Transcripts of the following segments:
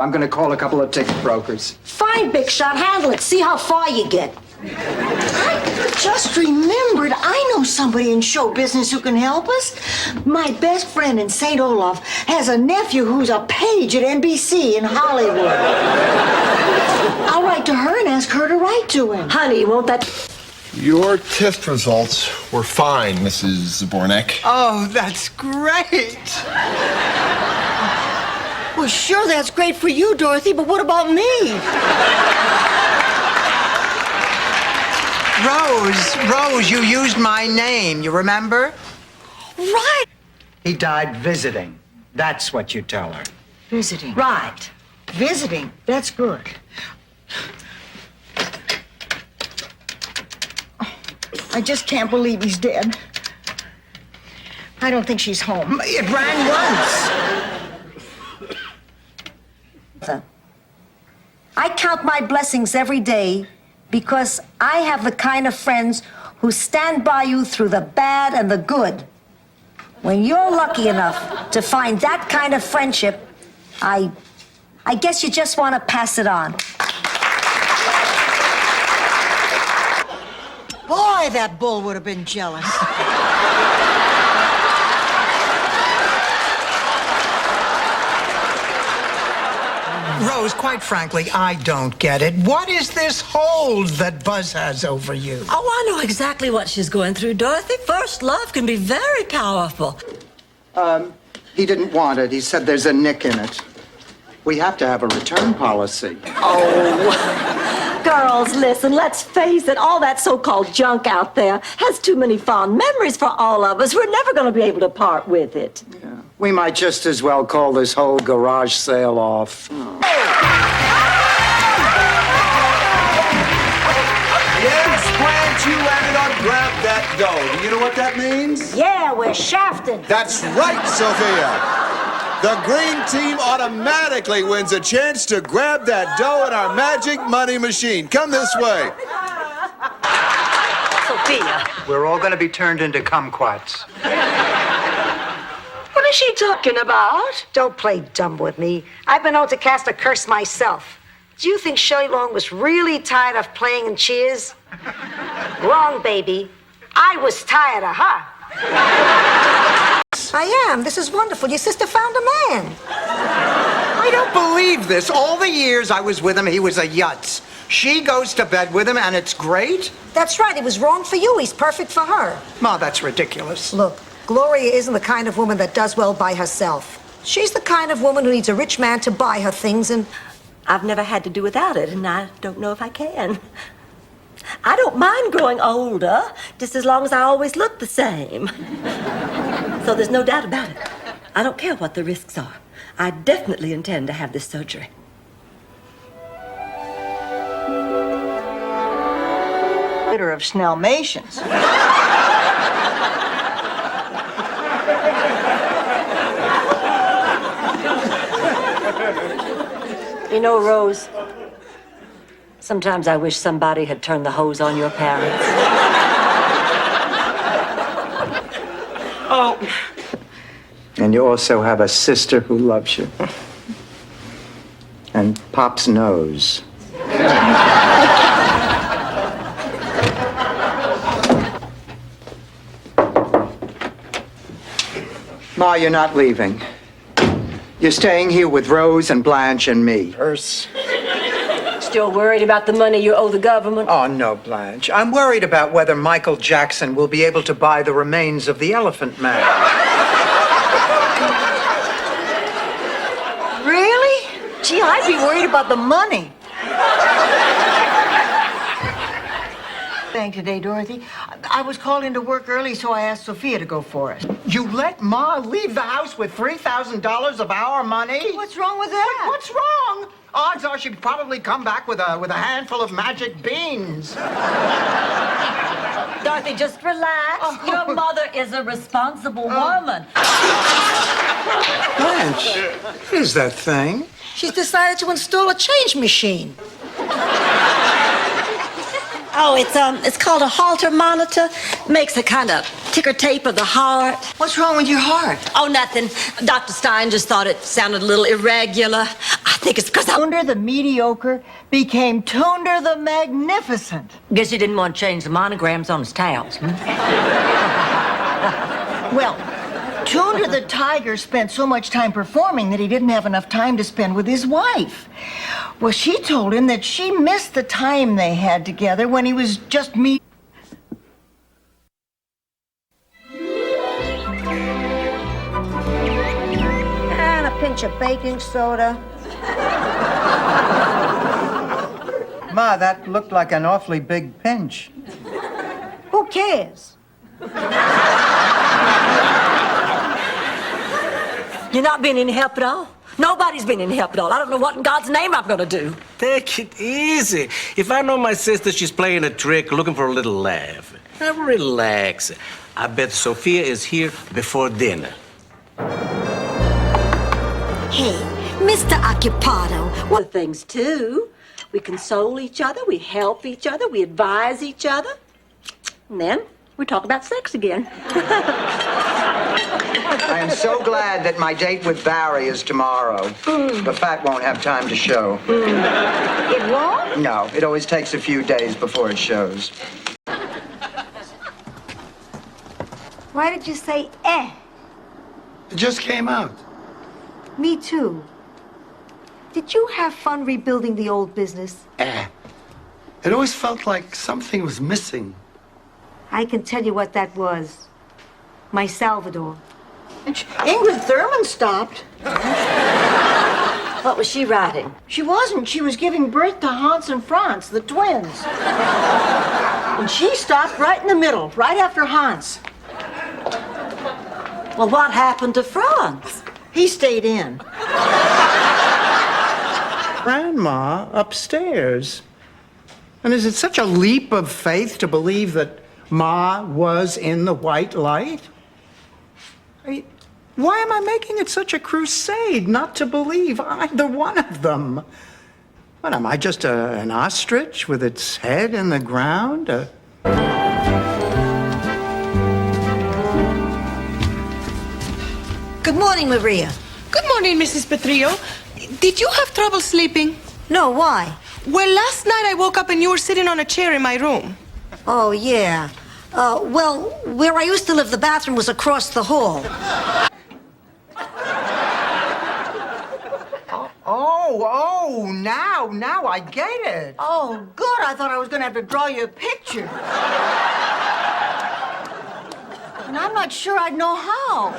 I'm going to call a couple of ticket brokers. Fine, Big Shot, handle it. See how far you get. I just remembered I know somebody in show business who can help us. My best friend in St. Olaf has a nephew who's a page at NBC in Hollywood. I'll write to her and ask her to write to him. Honey, won't that... Your test results were fine, Mrs. Zabornik. Oh, that's great. Well, sure, that's great for you, Dorothy, but what about me? Rose, you used my name, you remember? Right. He died visiting. That's what you tell her. Visiting. Right. Visiting. That's good. I just can't believe he's dead. I don't think she's home. It rang once. I count my blessings every day because I have the kind of friends who stand by you through the bad and the good. When you're lucky enough to find that kind of friendship, I guess you just want to pass it on. Boy, that bull would have been jealous. Rose, quite frankly, I don't get it. What is this hold that Buzz has over you? Oh, I know exactly what she's going through, Dorothy. First love can be very powerful. He didn't want it. He said there's a nick in it. We have to have a return policy. Girls, listen, let's face it, all that so-called junk out there has too many fond memories for all of us. We're never going to be able to part with it. Yeah. We might just as well call this whole garage sale off. Yes, Blanche, you landed on Grab That Dough. Do you know what that means? Yeah, we're shafted. That's right, Sophia. The green team automatically wins a chance to grab that dough in our magic money machine. Come this way. Sophia. We're all going to be turned into kumquats. What is she talking about? Don't play dumb with me. I've been known to cast a curse myself. Do you think Shelley Long was really tired of playing in Cheers? Wrong, baby. I was tired of her. I am. This is wonderful. Your sister found a man. I don't believe this. All the years I was with him, he was a yutz. She goes to bed with him, and it's great? That's right. It was wrong for you. He's perfect for her. Ma, that's ridiculous. Look, Gloria isn't the kind of woman that does well by herself. She's the kind of woman who needs a rich man to buy her things, and I've never had to do without it, and I don't know if I can. I don't mind growing older, just as long as I always look the same. So there's no doubt about it. I don't care what the risks are. I definitely intend to have this surgery. Litter of Snellmations. You know, Rose, sometimes I wish somebody had turned the hose on your parents. Oh. And you also have a sister who loves you. And Pop's nose. Ma, you're not leaving. You're staying here with Rose and Blanche and me. Still worried about the money you owe the government? Oh, no, Blanche. I'm worried about whether Michael Jackson will be able to buy the remains of the Elephant Man. Really? Gee, I'd be worried about the money. Thing today, Dorothy. I was called into work early, so I asked Sophia to go for it. You let Ma leave the house with $3,000 of our money? What's wrong with that? What's wrong? Odds are she'd probably come back with a handful of magic beans. Dorothy, just relax. Your mother is a responsible woman. Blanche, what is that thing? She's decided to install a change machine. Oh, it's called a Holter monitor. Makes a kind of ticker tape of the heart. What's wrong with your heart? Oh, nothing. Dr. Stein just thought it sounded a little irregular. I think it's because I Tunder the mediocre became Tunder the magnificent. guess you didn't want to change the monograms on his towels. Well, Tunder the tiger spent so much time performing that he didn't have enough time to spend with his wife. Well, she told him that she missed the time they had together when he was just me. And a pinch of baking soda. Ma, that looked like an awfully big pinch. Who cares? You're not being any help at all. Nobody's been any help at all. I don't know what in God's name I'm gonna do. Take it easy. If I know my sister, she's playing a trick, looking for a little laugh. Now relax. I bet Sophia is here before dinner. Hey, Mr. Occupado. Well, things too. We console each other, we help each other, we advise each other. And then we talk about sex again. I am so glad that my date with Barry is tomorrow. The fat won't have time to show. It won't? No, it always takes a few days before it shows. Why did you say eh? It just came out. Me too. Did you have fun rebuilding the old business? It always felt like something was missing. I can tell you what that was. My Salvador. Ingrid Thurman stopped. What was she writing? She wasn't. She was giving birth to Hans and Franz, the twins. And she stopped right in the middle, right after Hans. Well, what happened to Franz? He stayed in. Grandma upstairs. And is it such a leap of faith to believe that Ma was in the white light? Why am I making it such a crusade not to believe either one of them? What, am I just an ostrich with its head in the ground? Good morning, Maria. Good morning, Mrs. Petrillo. Did you have trouble sleeping? No, why? Well, last night I woke up and you were sitting on a chair in my room. Oh, yeah. Well, where I used to live, the bathroom was across the hall. Now I get it. Oh, good. I thought I was going to have to draw you a picture. And I'm not sure I'd know how.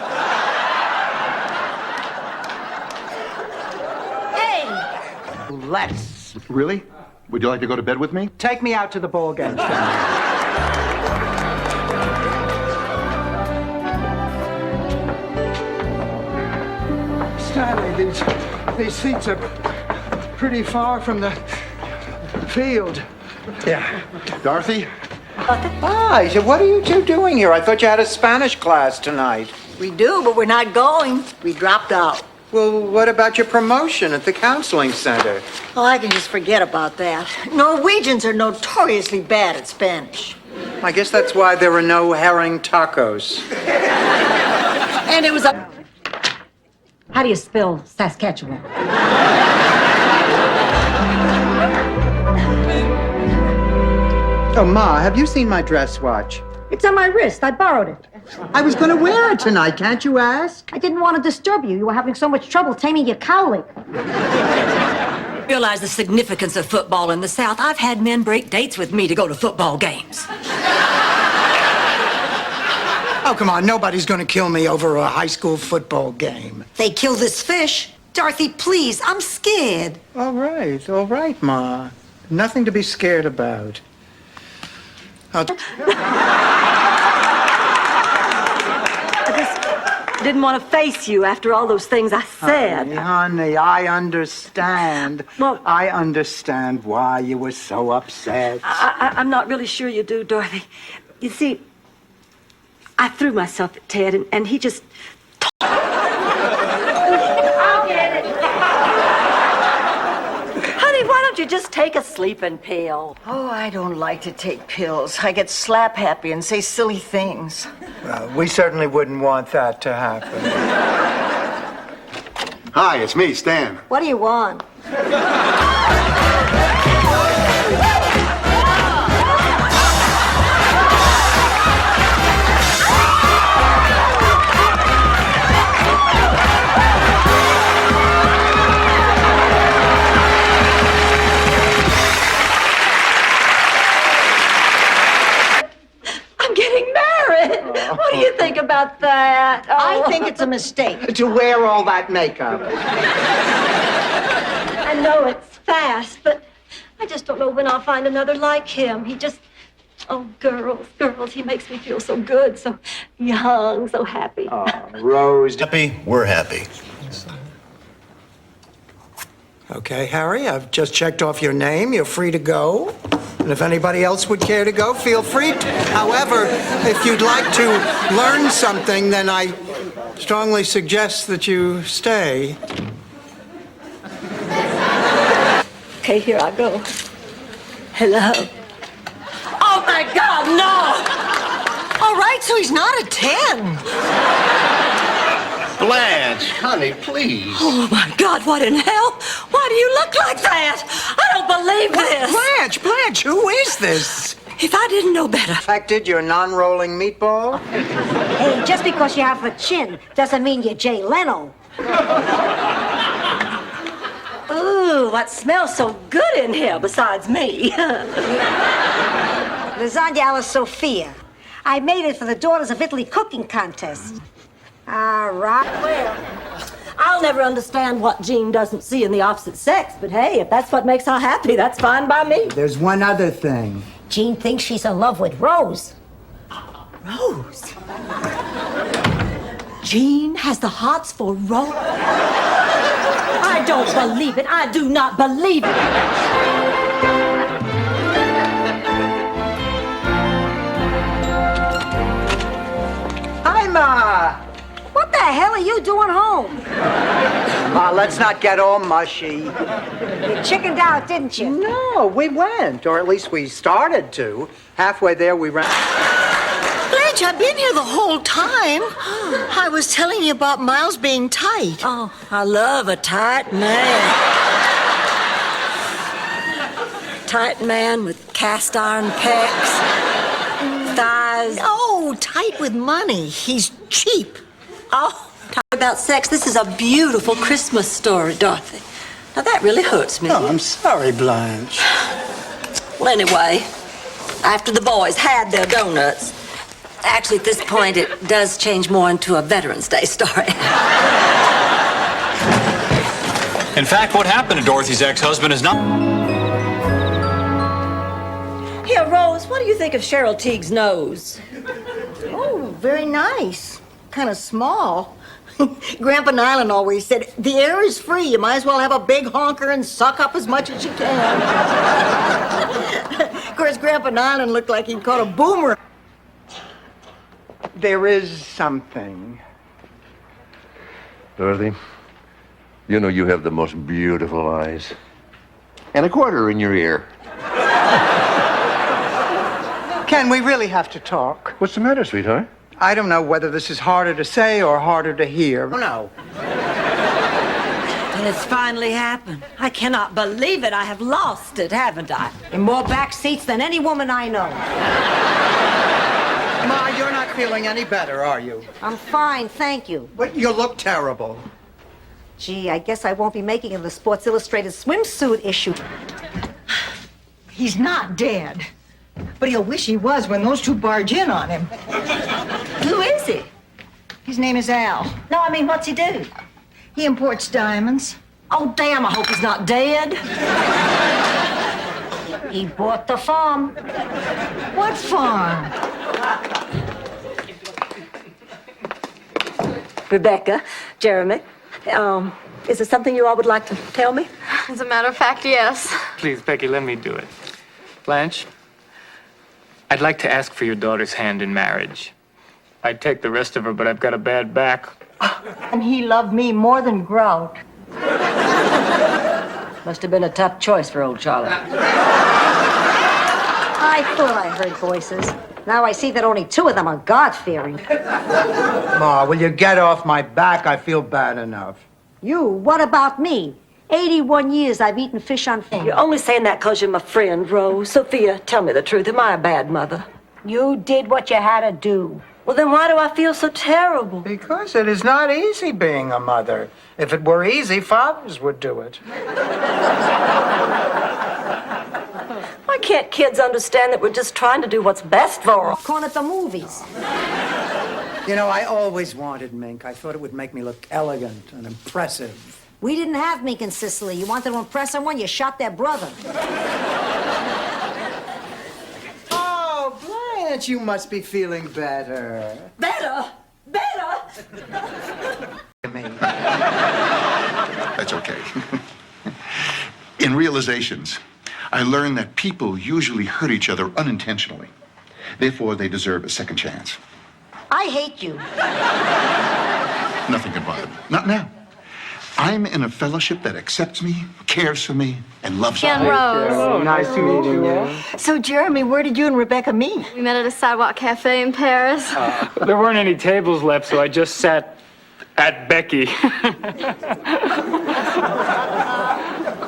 Hey! Let's. Really? Would you like to go to bed with me? Take me out to the ball game. Stanley, these seats are pretty far from the field. Yeah. Dorothy? Hi, so what are you two doing here? I thought you had a Spanish class tonight. We do, but we're not going. We dropped out. Well, what about your promotion at the counseling center? Oh, I can just forget about that. Norwegians are notoriously bad at Spanish. I guess that's why there are no herring tacos. And it was a... How do you spell Saskatchewan? Oh, Ma, have you seen my dress watch? It's on my wrist. I borrowed it. I was going to wear it tonight, can't you ask? I didn't want to disturb you. You were having so much trouble taming your cowlick. Realize the significance of football in the South. I've had men break dates with me to go to football games. Oh, come on. Nobody's going to kill me over a high school football game. They killed this fish. Dorothy, please, I'm scared. All right, Ma. Nothing to be scared about. I just didn't want to face you after all those things I said. Honey, I understand. Well- I understand why you were so upset. I'm not really sure you do, Dorothy. You see, I threw myself at Ted, and he just... I'll get it. Honey, why don't you just take a sleeping pill? Oh, I don't like to take pills. I get slap happy and say silly things. We certainly wouldn't want that to happen. Hi, it's me, Stan. What do you want? I'm getting married. What do you think about that? I think it's a mistake. To wear all that makeup. I know it's fast, but I just don't know when I'll find another like him. He just, oh, girls, he makes me feel so good, so young, so happy. Rose. Happy? We're happy. Okay, Harry, I've just checked off your name. You're free to go. And if anybody else would care to go, feel free to. However, if you'd like to learn something, then I strongly suggest that you stay. Okay, here I go. Hello. Oh, my God, no! All right, so he's not a 10. Blanche, honey, please. Oh, my God, what in hell? Why do you look like that? I don't believe this. Blanche, who is this? If I didn't know better. Affected your non-rolling meatball? Hey, just because you have a chin doesn't mean you're Jay Leno. Ooh, what smells so good in here besides me? Lasagna alla Sofia. I made it for the Daughters of Italy cooking contest. All right. Well, I'll never understand what Jean doesn't see in the opposite sex, but hey, if that's what makes her happy, that's fine by me. There's one other thing. Jean thinks she's in love with Rose. Rose? Jean has the hots for Rose? I don't believe it. I do not believe it. Hi, Ma. What the hell are you doing home? Ma, let's not get all mushy. You chickened out, didn't you? No, we went, or at least we started to. Halfway there, we ran. Blanche, I've been here the whole time. I was telling you about Miles being tight. Oh, I love a tight man. Tight man with cast iron pecs, thighs. Oh, tight with money. He's cheap. Oh, talk about sex. This is a beautiful Christmas story, Dorothy. Now, that really hurts me. No, I'm sorry, Blanche. Well, anyway, after the boys had their donuts, actually, at this point, it does change more into a Veterans Day story. In fact, what happened to Dorothy's ex-husband is not... Here, Rose, what do you think of Cheryl Teague's nose? Oh, very nice. Kind of small. Grandpa Nyland always said, the air is free. You might as well have a big honker and suck up as much as you can. Of course, Grandpa Nyland looked like he'd caught a boomerang. There is something. Dorothy, you know you have the most beautiful eyes. And a quarter in your ear. Ken, we really have to talk. What's the matter, sweetheart? I don't know whether this is harder to say or harder to hear. No. And it's finally happened. I cannot believe it. I have lost it, haven't I? In more back seats than any woman I know. Ma, you're not feeling any better, are you? I'm fine, thank you. But you look terrible. Gee, I guess I won't be making it in the Sports Illustrated swimsuit issue. He's not dead. But he'll wish he was when those two barge in on him. Who is he? His name is Al. No, I mean, what's he do? He imports diamonds. Oh, damn, I hope he's not dead. He bought the farm. What farm? Rebecca, Jeremy, is there something you all would like to tell me? As a matter of fact, yes. Please, Becky, let me do it. Blanche, I'd like to ask for your daughter's hand in marriage. I'd take the rest of her, but I've got a bad back. And he loved me more than Grout. Must have been a tough choice for old Charlie. I thought I heard voices. Now I see that only two of them are God-fearing. Ma, will you get off my back? I feel bad enough. You, what about me? 81 years I've eaten fish on farm. You're only saying that because you're my friend, Rose. Sophia, tell me the truth. Am I a bad mother? You did what you had to do. Well, then why do I feel so terrible? Because it is not easy being a mother. If it were easy, fathers would do it. Why can't kids understand that we're just trying to do what's best for them? Corn at the movies. You know, I always wanted mink. I thought it would make me look elegant and impressive. We didn't have mink in Sicily. You wanted to impress someone, you shot their brother. Oh, Blanche, you must be feeling better. Better! Better! That's okay. In Realizations, I learned that people usually hurt each other unintentionally. Therefore, they deserve a second chance. I hate you. Nothing can bother me. Not now. I'm in a fellowship that accepts me, cares for me, and loves me. Ken Rose. Oh, nice meeting you. So, Jeremy, where did you and Rebecca meet? We met at a sidewalk cafe in Paris. There weren't any tables left, so I just sat at Becky.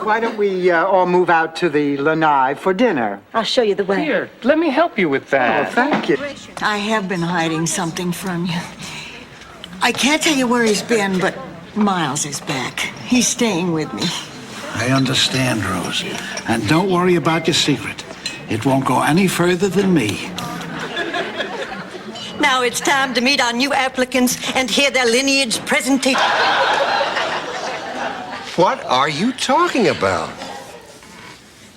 Why don't we all move out to the Lanai for dinner? I'll show you the way. Here, let me help you with that. Oh, thank you. I have been hiding something from you. I can't tell you where he's been, but Miles is back. He's staying with me. I understand, Rose. And don't worry about your secret. It won't go any further than me. Now it's time to meet our new applicants and hear their lineage presentation. What are you talking about?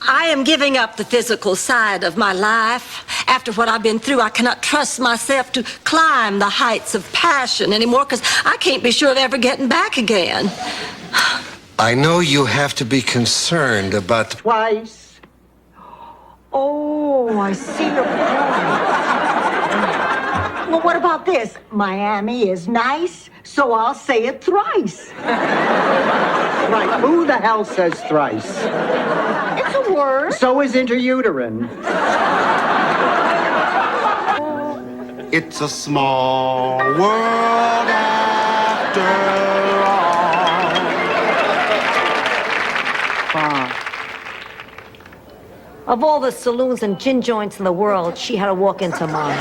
I am giving up the physical side of my life. After what I've been through, I cannot trust myself to climb the heights of passion anymore because I can't be sure of ever getting back again. I know you have to be concerned about the... Twice. Oh, I see your point. Well, what about this? Miami is nice, so I'll say it thrice. Right, who the hell says thrice? It's a word. So is interuterine. It's a small world after all. Of all the saloons and gin joints in the world, she had to walk into mine.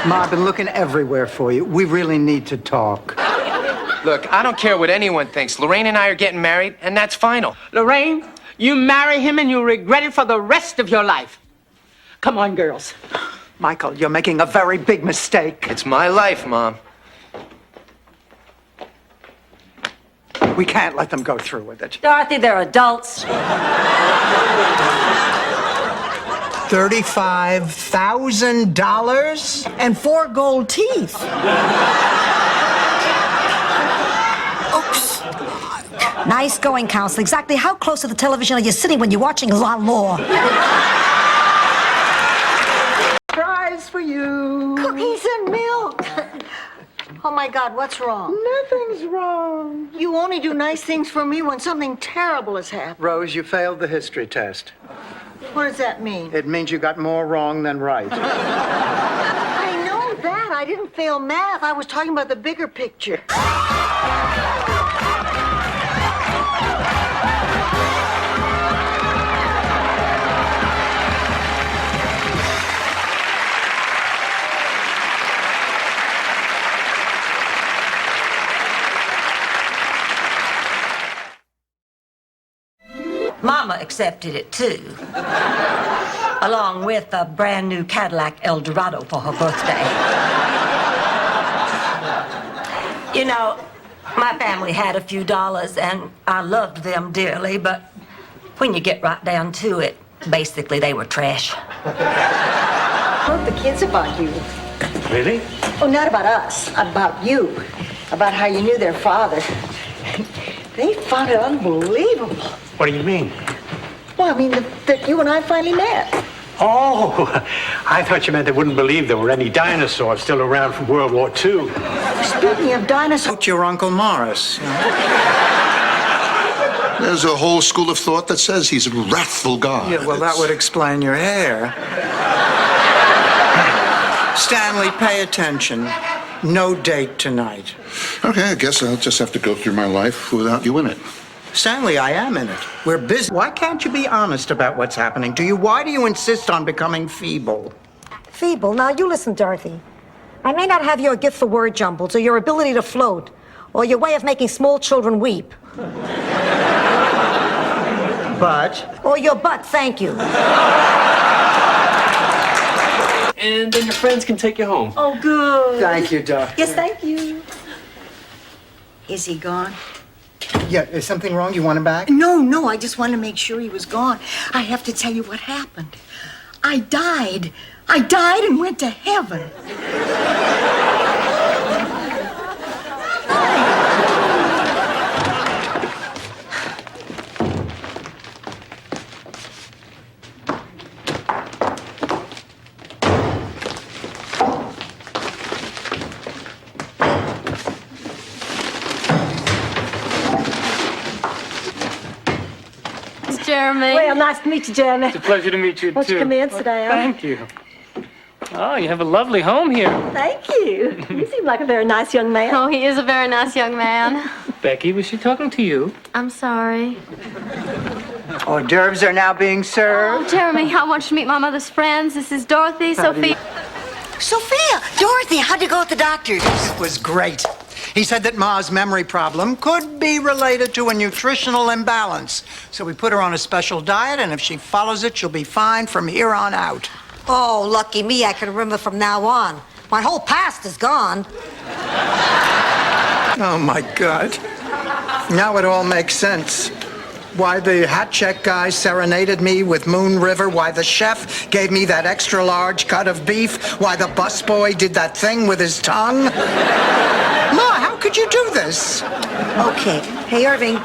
Ma, I've been looking everywhere for you. We really need to talk. Look, I don't care what anyone thinks. Lorraine and I are getting married, and that's final. Lorraine, you marry him and you regret it for the rest of your life. Come on, girls. Michael, you're making a very big mistake. It's my life, Mom. We can't let them go through with it. Dorothy, they're adults. $35,000? And 4 gold teeth. Oops. Nice going, Counsel. Exactly how close to the television are you sitting when you're watching La Law? Prize for you. Cookies and milk. Oh, my God, what's wrong? Nothing's wrong. You only do nice things for me when something terrible has happened. Rose, you failed the history test. What does that mean? It means you got more wrong than right. I know that. I didn't fail math. I was talking about the bigger picture. Mama accepted it, too. Along with a brand new Cadillac Eldorado for her birthday. You know, my family had a few dollars, and I loved them dearly, but when you get right down to it, basically they were trash. Told the kids about you. Really? Oh, not about us. About you. About how you knew their father. They found it unbelievable. What do you mean? Well, I mean, that you and I finally met. Oh, I thought you meant they wouldn't believe there were any dinosaurs still around from World War II. Speaking of dinosaurs... Your Uncle Morris. There's a whole school of thought that says he's a wrathful god. Yeah, well, that would explain your hair. Stanley, pay attention. No date tonight. Okay, I guess I'll just have to go through my life without you in it. Stanley, I am in it. We're busy. Why can't you be honest about what's happening to you? Why do you insist on becoming feeble? Feeble. Now, you listen, Dorothy. I may not have your gift for word jumbles or your ability to float or your way of making small children weep. But? Or your butt, thank you. And then your friends can take you home. Oh, good. Thank you, Doc. Yes, thank you. Is he gone? Yeah, is something wrong? You want him back? No, I just wanted to make sure he was gone. I have to tell you what happened. I died and went to heaven. Jeremy. Well, nice to meet you, Jeremy. It's a pleasure to meet you, Won't too. you come in, sit down? Thank you. Oh, you have a lovely home here. Thank you. You seem like a very nice young man. Oh, he is a very nice young man. Becky, was she talking to you? I'm sorry. Hors d'oeuvres are now being served. Oh, Jeremy, I want you to meet my mother's friends. This is Dorothy, Sophia. Sophia, Dorothy, how'd you go with the doctors? It was great. He said that Ma's memory problem could be related to a nutritional imbalance. So we put her on a special diet, and if she follows it, she'll be fine from here on out. Oh, lucky me, I can remember from now on. My whole past is gone. Oh, my God. Now it all makes sense. Why the hat check guy serenaded me with Moon River, why the chef gave me that extra large cut of beef, why the busboy did that thing with his tongue. Ma, how could you do this? Okay. Hey, Irving.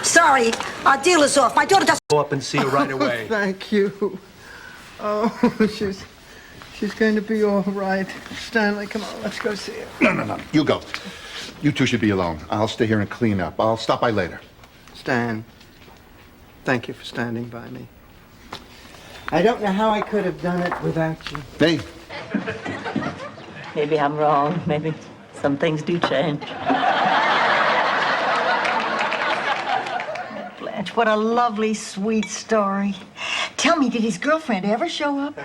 Sorry, our deal is off. My daughter doesn't... Go up and see her right away. Thank you. Oh, she's going to be all right. Stanley, come on, let's go see her. No. You go. You two should be alone. I'll stay here and clean up. I'll stop by later. Stan, thank you for standing by me. I don't know how I could have done it without you. Hey. Maybe I'm wrong. Maybe some things do change. Blanche, what a lovely, sweet story. Tell me, did his girlfriend ever show up?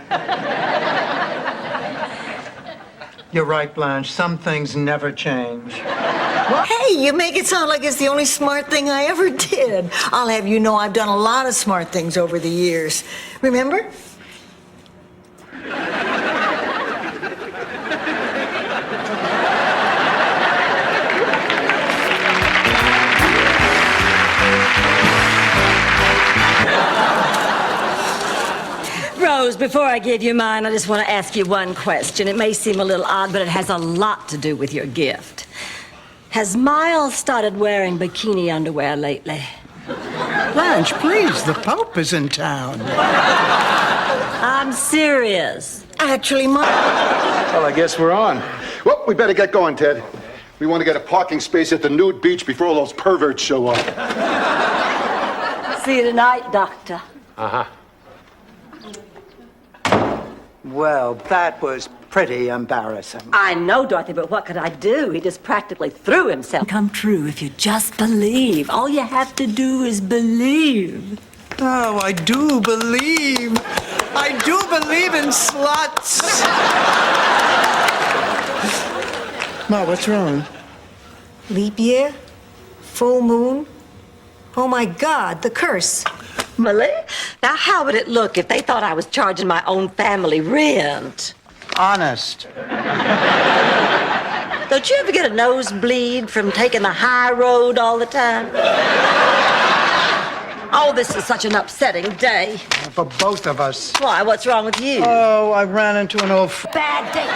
You're right, Blanche. Some things never change. Hey, you make it sound like it's the only smart thing I ever did. I'll have you know I've done a lot of smart things over the years. Remember? Rose, before I give you mine, I just want to ask you one question. It may seem a little odd, but it has a lot to do with your gift. Has Miles started wearing bikini underwear lately? Blanche, please, the Pope is in town. I'm serious. Actually, Well, I guess we're on. Well, we better get going, Ted. We want to get a parking space at the nude beach before all those perverts show up. See you tonight, Doctor. Uh-huh. Well, that was pretty embarrassing. I know, Dorothy, but what could I do? He just practically threw himself. Come true if you just believe. All you have to do is believe. Oh, I do believe. I do believe in sluts. Ma, what's wrong? Leap year? Full moon? Oh, my God, the curse. Millie? Now, how would it look if they thought I was charging my own family rent? Honest. Don't you ever get a nosebleed from taking the high road all the time? Oh, this is such an upsetting day. For both of us. Why? What's wrong with you? Oh, I ran into an old... Bad date.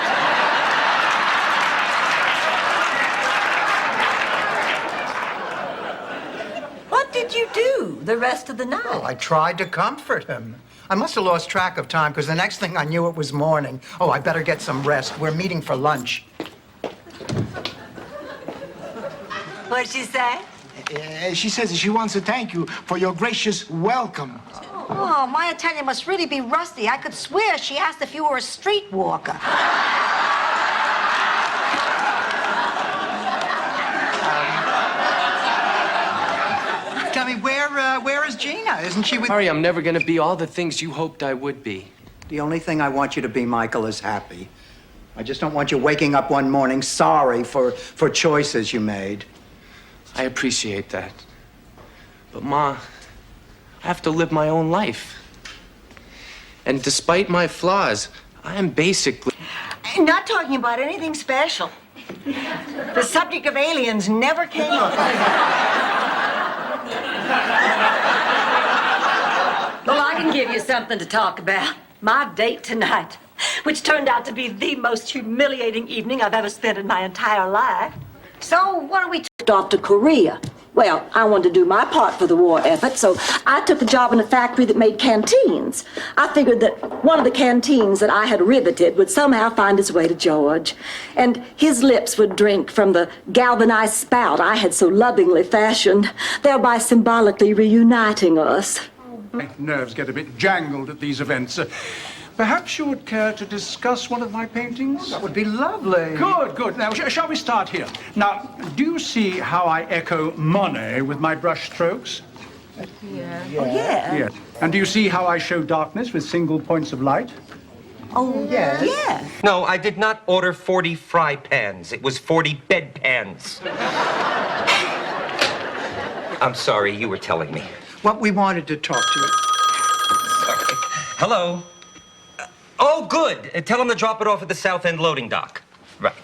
What did you do the rest of the night? Oh, I tried to comfort him. I must have lost track of time because the next thing I knew it was morning. Oh, I better get some rest. We're meeting for lunch. What'd she say? She says she wants to thank you for your gracious welcome. Oh, my Italian must really be rusty. I could swear she asked if you were a streetwalker. tell me, where is Gina? Isn't she with... Harry, I'm never gonna be all the things you hoped I would be. The only thing I want you to be, Michael, is happy. I just don't want you waking up one morning sorry for choices you made. I appreciate that. But, Ma, I have to live my own life. And despite my flaws, I am basically... Not talking about anything special. The subject of aliens never came up. Well, I can give you something to talk about. My date tonight, which turned out to be the most humiliating evening I've ever spent in my entire life. So, what are we Off to Korea. Well, I wanted to do my part for the war effort, so I took a job in a factory that made canteens. I figured that one of the canteens that I had riveted would somehow find its way to George, and his lips would drink from the galvanized spout I had so lovingly fashioned, thereby symbolically reuniting us. My nerves get a bit jangled at these events. Perhaps you would care to discuss one of my paintings? That would be lovely. Good, good. Now, shall we start here? Now, do you see how I echo Monet with my brush strokes? Yeah. Yes. And do you see how I show darkness with single points of light? Oh, yes. Yeah. No, I did not order 40 fry pans. It was 40 bedpans. I'm sorry, you were telling me. What we wanted to talk to you. Sorry. Hello. Oh, good. Tell him to drop it off at the South End loading dock. Right.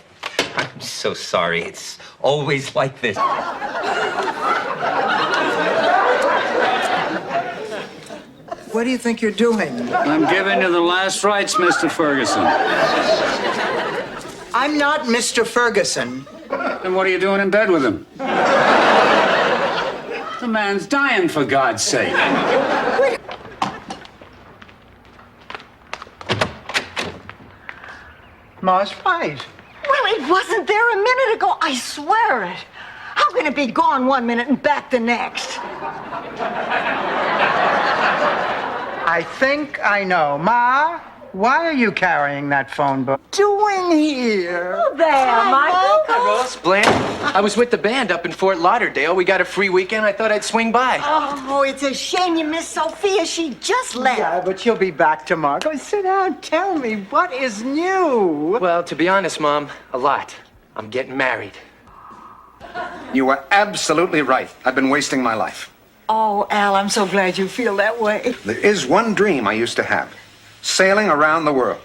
I'm so sorry. It's always like this. What do you think you're doing? I'm giving you the last rites, Mr. Ferguson. I'm not Mr. Ferguson. Then what are you doing in bed with him? The man's dying, for God's sake. Ma's right. Well, it wasn't there a minute ago. I swear it. How can it be gone one minute and back the next? I think I know. Ma, why are you carrying that phone book? Doing here? Oh, there, Michael. Hi, Ross. Blanche. I was with the band up in Fort Lauderdale. We got a free weekend. I thought I'd swing by. Oh, it's a shame you missed Sophia. She just left. Yeah, but she'll be back tomorrow. Go sit down. Tell me, what is new? Well, to be honest, Mom, a lot. I'm getting married. You were absolutely right. I've been wasting my life. Oh, Al, I'm so glad you feel that way. There is one dream I used to have. Sailing around the world.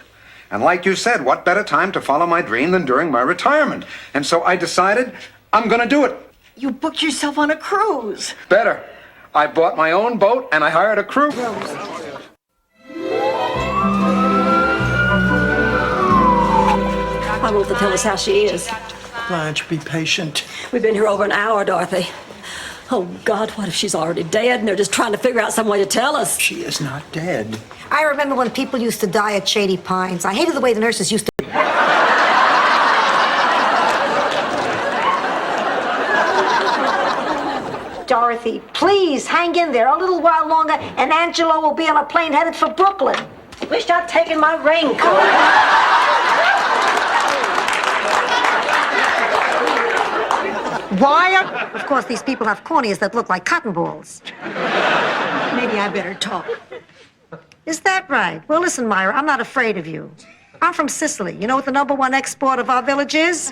And like you said, what better time to follow my dream than during my retirement? And so I decided I'm gonna do it. You booked yourself on a cruise. Better. I bought my own boat and I hired a crew. I want to tell us how she is. Blanche, be patient. We've been here over an hour, Dorothy. Oh, God, what if she's already dead and they're just trying to figure out some way to tell us? She is not dead. I remember when people used to die at Shady Pines. I hated the way the nurses used to. Dorothy, please hang in there a little while longer, and Angelo will be on a plane headed for Brooklyn. Wish I'd taken my raincoat. Why? Of course, these people have corneas that look like cotton balls. Maybe I better talk. Is that right? Well, listen, Myra, I'm not afraid of you. I'm from Sicily. You know what the #1 export of our village is?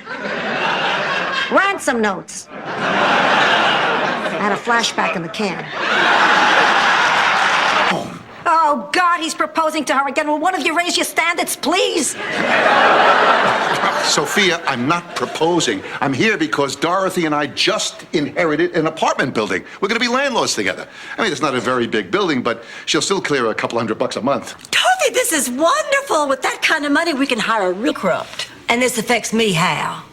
Ransom notes. I had a flashback in the can. Oh, God, he's proposing to her again. Will one of you raise your standards, please? Sophia, I'm not proposing. I'm here because Dorothy and I just inherited an apartment building. We're going to be landlords together. I mean, it's not a very big building, but she'll still clear a couple $100 a month. Dorothy, this is wonderful. With that kind of money, we can hire a real corrupt. And this affects me how?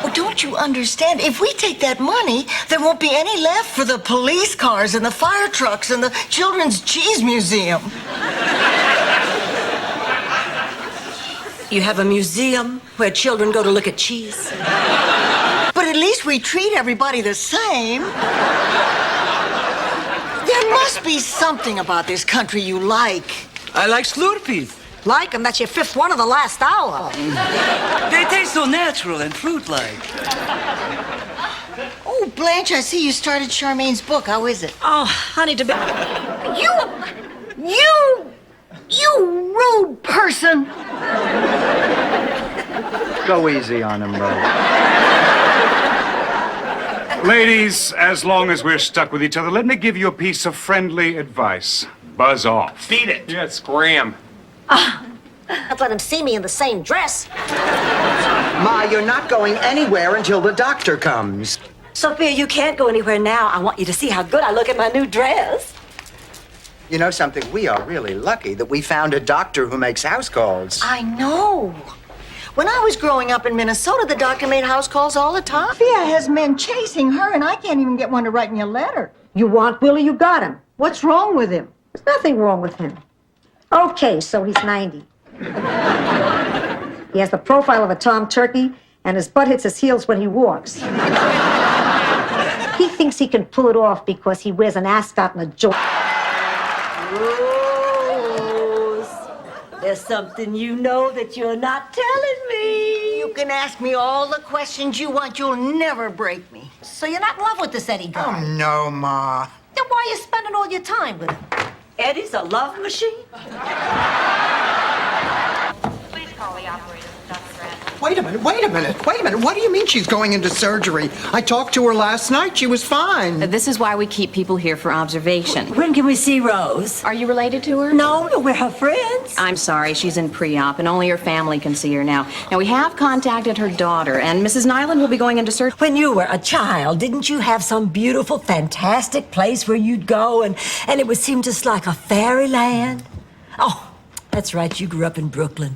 Oh, don't you understand? If we take that money, there won't be any left for the police cars and the fire trucks and the Children's Cheese Museum. You have a museum where children go to look at cheese? But at least we treat everybody the same. There must be something about this country you like. I like Slurpees. Like them? That's your 5th one of the last hour. They taste so natural and fruit-like. Oh, Blanche, I see you started Charmaine's book. How is it? Oh, honey, to be... You rude person. Go easy on him, Rose. Ladies, as long as we're stuck with each other, let me give you a piece of friendly advice. Buzz off. Beat it. Yeah, scram. Don't let him see me in the same dress. Ma, you're not going anywhere until the doctor comes. Sophia, you can't go anywhere now. I want you to see how good I look in my new dress. You know something? We are really lucky that we found a doctor who makes house calls. I know. When I was growing up in Minnesota, the doctor made house calls all the time. Sophia has men chasing her, and I can't even get one to write me a letter. You want Willie, you got him. What's wrong with him? There's nothing wrong with him. Okay, so he's 90. He has the profile of a Tom Turkey, and his butt hits his heels when he walks. He thinks he can pull it off because he wears an ascot and a joint. Rose, there's something you know that you're not telling me. You can ask me all the questions you want. You'll never break me. So you're not in love with this Eddie guy? Oh, no, Ma. Then why are you spending all your time with him? Eddie's a love machine? Please call the operator, Dr. Adams. Wait a minute. What do you mean she's going into surgery? I talked to her last night. She was fine. This is why we keep people here for observation. When can we see Rose? Are you related to her? No, we're her friends. I'm sorry, she's in pre-op, and only her family can see her now. Now, we have contacted her daughter, and Mrs. Nyland will be going into surgery. When you were a child, didn't you have some beautiful, fantastic place where you'd go and it would seem just like a fairyland? Oh, that's right, you grew up in Brooklyn.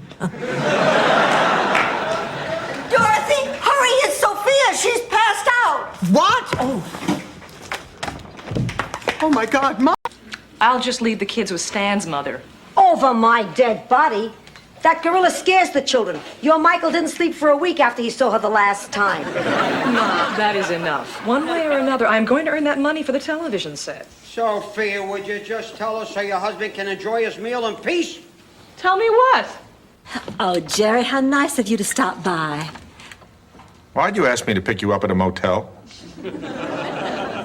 Dorothy, hurry, it's Sophia. She's passed out. What? Oh, my God, Ma. I'll just leave the kids with Stan's mother. Over my dead body. That gorilla scares the children. Your Michael didn't sleep for a week after he saw her the last time. Ma, that is enough. One way or another, I'm going to earn that money for the television set. Sophia, would you just tell us so your husband can enjoy his meal in peace? Tell me what? Oh, Jerry, how nice of you to stop by. Why'd you ask me to pick you up at a motel?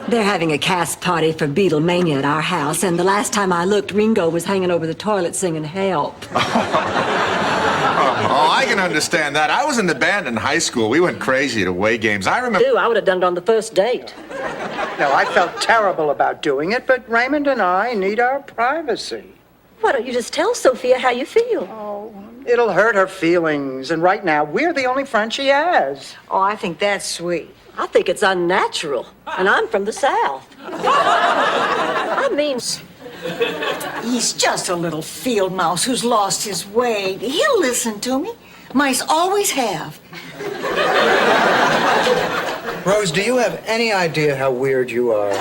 They're having a cast party for Beatlemania at our house, and the last time I looked, Ringo was hanging over the toilet singing Help. Oh, I can understand that. I was in the band in high school. We went crazy at away games. I remember... I would have done it on the first date. No, I felt terrible about doing it, but Raymond and I need our privacy. Why don't you just tell Sophia how you feel? Oh, it'll hurt her feelings, and right now, we're the only friends she has. Oh, I think that's sweet. I think it's unnatural, and I'm from the South. I mean... He's just a little field mouse who's lost his way. He'll listen to me. Mice always have. Rose, do you have any idea how weird you are?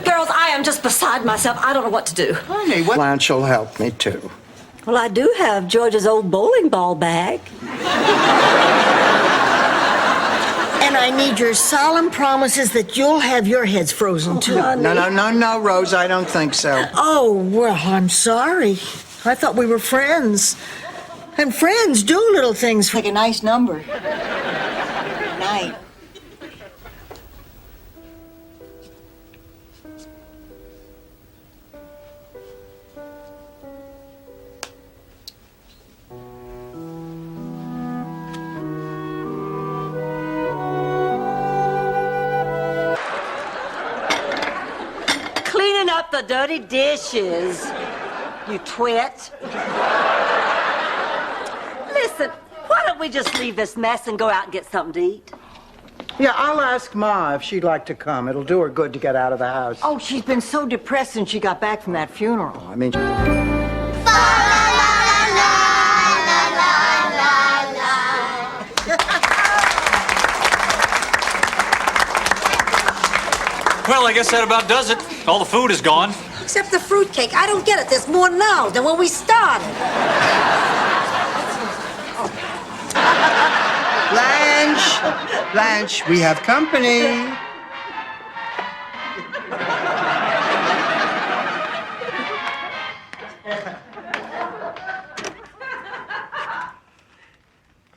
Girls, I am just beside myself. I don't know what to do. Honey, what? Blanche will help me, too. Well, I do have George's old bowling ball bag. And I need your solemn promises that you'll have your heads frozen, too. No, Rose, I don't think so. Oh, well, I'm sorry. I thought we were friends. And friends do little things. Like a nice number. Night. Cleaning up the dirty dishes, you twit. Listen, why don't we just leave this mess and go out and get something to eat? Yeah, I'll ask Ma if she'd like to come. It'll do her good to get out of the house. Oh, she's been so depressed since she got back from that funeral. I mean... Well, I guess that about does it. All the food is gone. Except the fruitcake. I don't get it. There's more now than when we started. Blanche, we have company.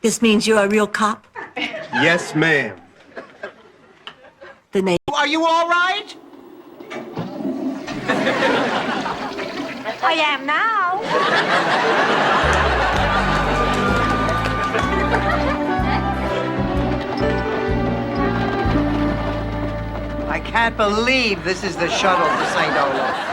This means you're a real cop? Yes, ma'am. The name. Are you all right? I am now. I can't believe this is the shuttle to St. Olaf.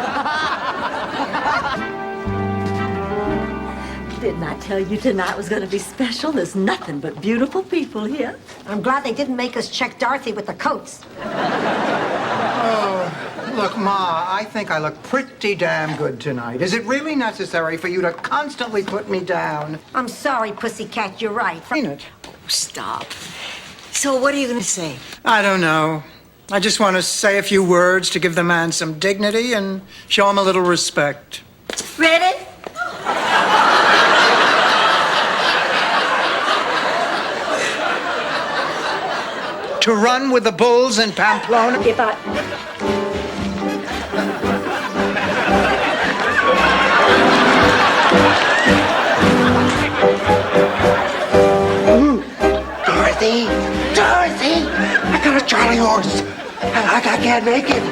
Didn't I tell you tonight was going to be special? There's nothing but beautiful people here. I'm glad they didn't make us check Dorothy with the coats. Oh, look, Ma, I think I look pretty damn good tonight. Is it really necessary for you to constantly put me down? I'm sorry, Pussycat, you're right. Stop. So what are you going to say? I don't know. I just want to say a few words to give the man some dignity and show him a little respect. Ready? To run with the bulls in Pamplona? If I... Dorothy! Dorothy! I got a Charlie horse. I can't make it.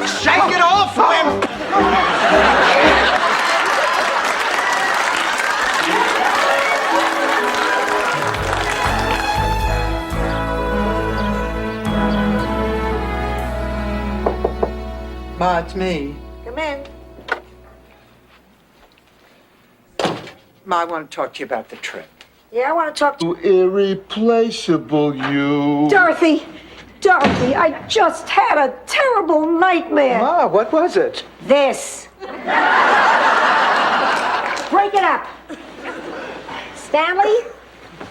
Shake it off, wimp! Ma, it's me. Come in. Ma, I want to talk to you about the trip. Yeah, I want to talk to Irreplaceable, you. Dorothy! Dorothy, I just had a terrible nightmare. Ma, what was it? This. Break it up. Stanley,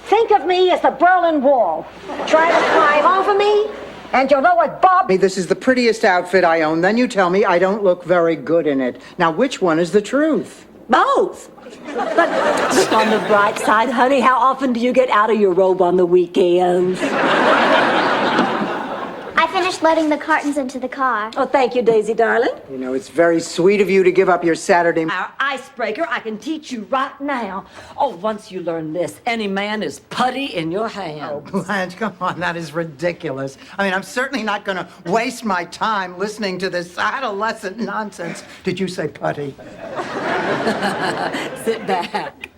think of me as the Berlin Wall. Try to climb over me, and you'll know what Bob... This is the prettiest outfit I own. Then you tell me I don't look very good in it. Now, which one is the truth? Both. But look on the bright side, honey. How often do you get out of your robe on the weekends? I finished loading the cartons into the car. Oh, thank you, Daisy, darling. You know, it's very sweet of you to give up your Saturday... Our icebreaker, I can teach you right now. Oh, once you learn this, any man is putty in your hand. Oh, Blanche, come on, that is ridiculous. I mean, I'm certainly not going to waste my time listening to this adolescent nonsense. Did you say putty? Sit back.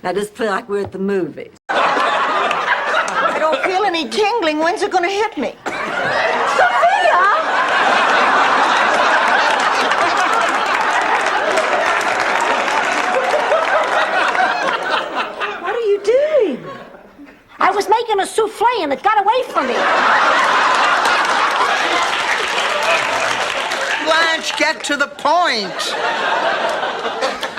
Now, just feel like we're at the movies. I don't feel any tingling. When's it going to hit me? Sophia! What are you doing? I was making a souffle and it got away from me. Blanche, get to the point.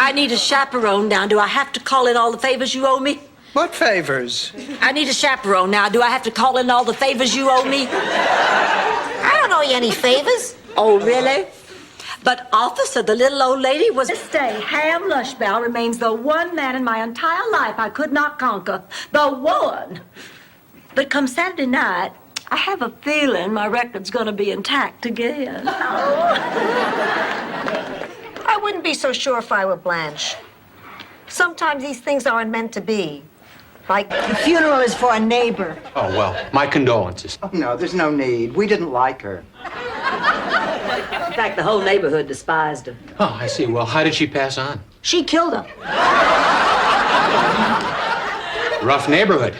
I need a chaperone now. Do I have to call in all the favors you owe me? What favors? I need a chaperone now. Do I have to call in all the favors you owe me? I don't owe you any favors. Oh, really? But, officer, the little old lady was... This day, Ham Lushbell remains the one man in my entire life I could not conquer. The one. But come Saturday night, I have a feeling my record's going to be intact again. I wouldn't be so sure if I were Blanche. Sometimes these things aren't meant to be. Like, The funeral is for a neighbor. Oh, well, my condolences. Oh, no, there's no need. We didn't like her. In fact, the whole neighborhood despised her. Oh, I see. Well, how did she pass on? she killed him. Rough neighborhood.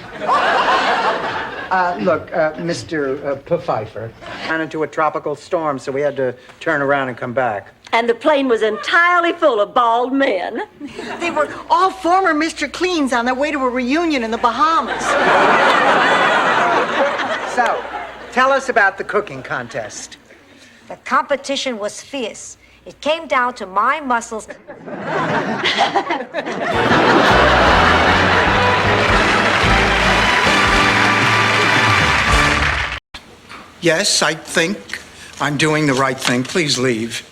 Look, Mr. Pfeiffer ran into a tropical storm, so we had to turn around and come back. And the plane was entirely full of bald men. They were all former Mr. Cleans on their way to a reunion in the Bahamas. So, tell us about the cooking contest. The competition was fierce. It came down to my muscles. Yes, I think I'm doing the right thing. Please leave.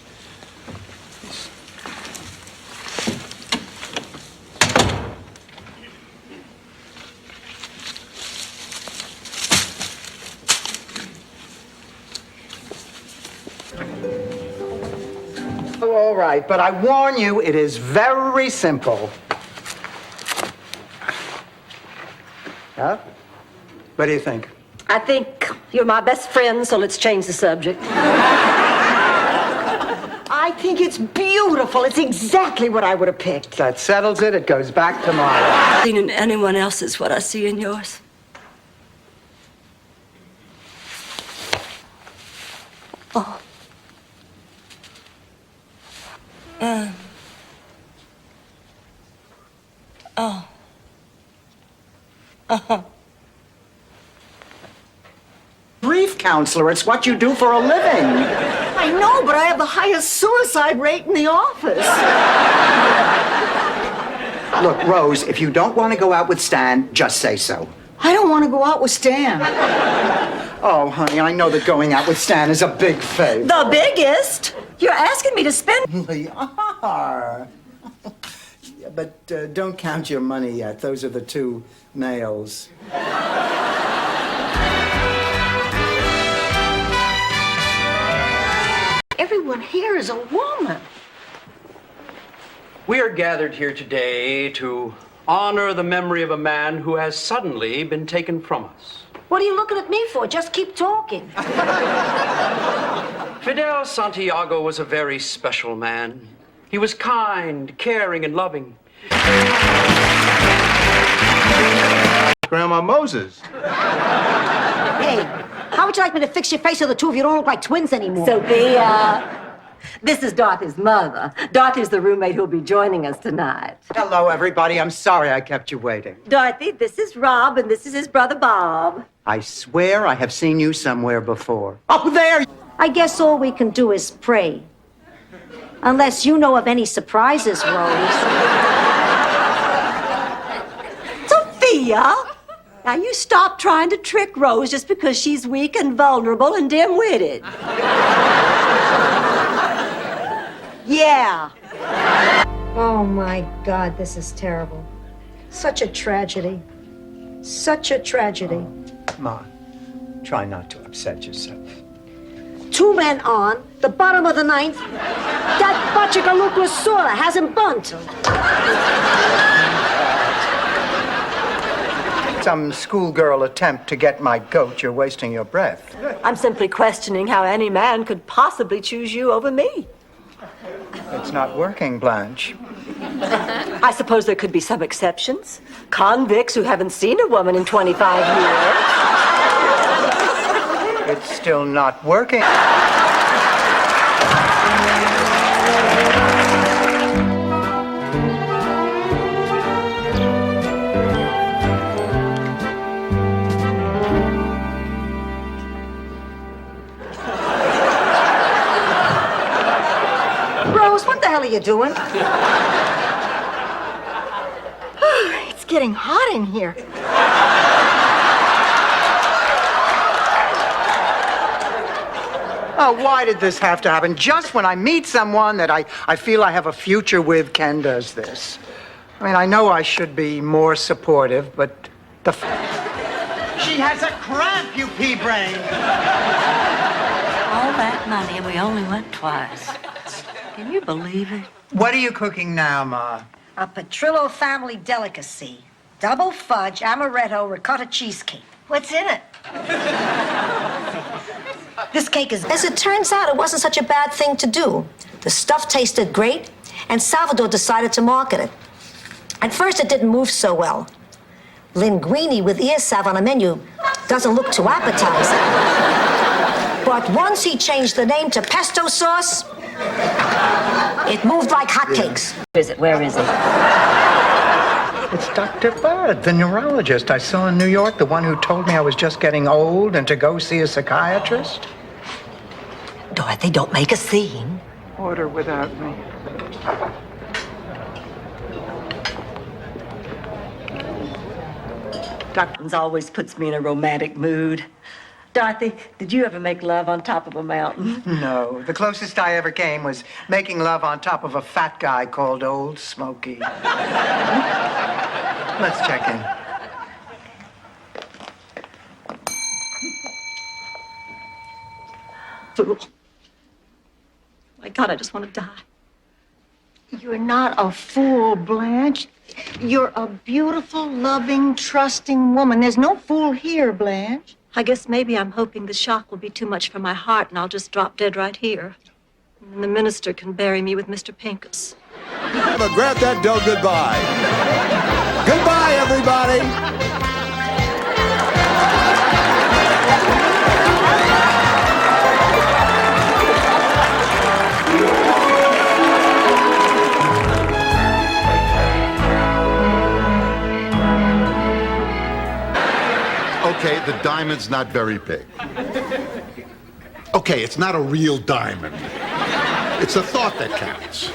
All right, but I warn you, it is very simple. Huh? What do you think? I think you're my best friend, so let's change the subject. I think it's beautiful. It's exactly what I would have picked. That settles it. It goes back tomorrow. Seen in anyone else's what I see in yours. Oh. Oh. Uh-huh. Grief counselor, it's what you do for a living. I know, but I have the highest suicide rate in the office. Look, Rose, if you don't want to go out with Stan, just say so. I don't want to go out with Stan. Oh, honey, I know that going out with Stan is a big favor. The biggest? You're asking me to spend... We are. Yeah, but don't count your money yet. Those are the 2 males. Everyone here is a woman. We are gathered here today to honor the memory of a man who has suddenly been taken from us. What are you looking at me for? Just keep talking. Fidel Santiago was a very special man. He was kind, caring, and loving. Grandma Moses. Hey, how would you like me to fix your face so the 2 of you don't look like twins anymore? Sophia, this is Dorothy's mother. Dorothy's the roommate who'll be joining us tonight. Hello, everybody. I'm sorry I kept you waiting. Dorothy, this is Rob, and this is his brother Bob. I swear I have seen you somewhere before. Oh, there! I guess all we can do is pray. Unless you know of any surprises, Rose. Sophia! Now you stop trying to trick Rose just because she's weak and vulnerable and dim-witted. Yeah. Oh, my God, this is terrible. Such a tragedy. Such a tragedy. Ma, try not to upset yourself. 2 men on, the bottom of the 9th. That Bachikaluku Sora hasn't bunt. Some schoolgirl attempt to get my goat. You're wasting your breath. I'm simply questioning how any man could possibly choose you over me. It's not working, Blanche. I suppose there could be some exceptions. Convicts who haven't seen a woman in 25 years. It's still not working. Rose, what the hell are you doing? It's getting hot in here. Oh, why did this have to happen? Just when I meet someone that I feel I have a future with, Ken does this. I mean, I know I should be more supportive, but the... She has a cramp, you pea-brain. All that money and we only went twice. Can you believe it? What are you cooking now, Ma? A Petrillo family delicacy. Double fudge, amaretto, ricotta cheesecake. What's in it? This cake is... As it turns out, it wasn't such a bad thing to do. The stuff tasted great, and Salvador decided to market it. At first, it didn't move so well. Linguine with ear salve on a menu doesn't look too appetizing. But once he changed the name to pesto sauce, it moved like hotcakes. Where is it? It's Dr. Bud, the neurologist I saw in New York, the one who told me I was just getting old and to go see a psychiatrist. Dorothy, don't make a scene. Order without me. Doctor always puts me in a romantic mood. Dorothy, did you ever make love on top of a mountain? No, the closest I ever came was making love on top of a fat guy called Old Smoky. Let's check in. Fool. My God, I just want to die. You're not a fool, Blanche. You're a beautiful, loving, trusting woman. There's no fool here, Blanche. I guess maybe I'm hoping the shock will be too much for my heart and I'll just drop dead right here. And the minister can bury me with Mr. Pincus. But grab that dough goodbye. Goodbye, everybody. Okay, the diamond's not very big. Okay, it's not a real diamond. It's the thought that counts.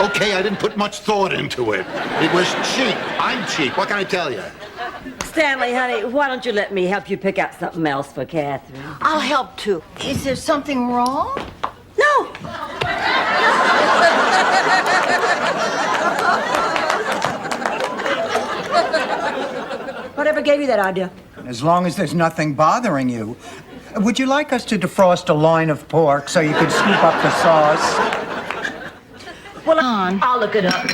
Okay, I didn't put much thought into it. It was cheap. I'm cheap. What can I tell you? Stanley, honey, why don't you let me help you pick out something else for Catherine? I'll help too. Is there something wrong? No. Whatever gave you that idea? As long as there's nothing bothering you. Would you like us to defrost a loin of pork so you could scoop up the sauce? Well, I'll look it up.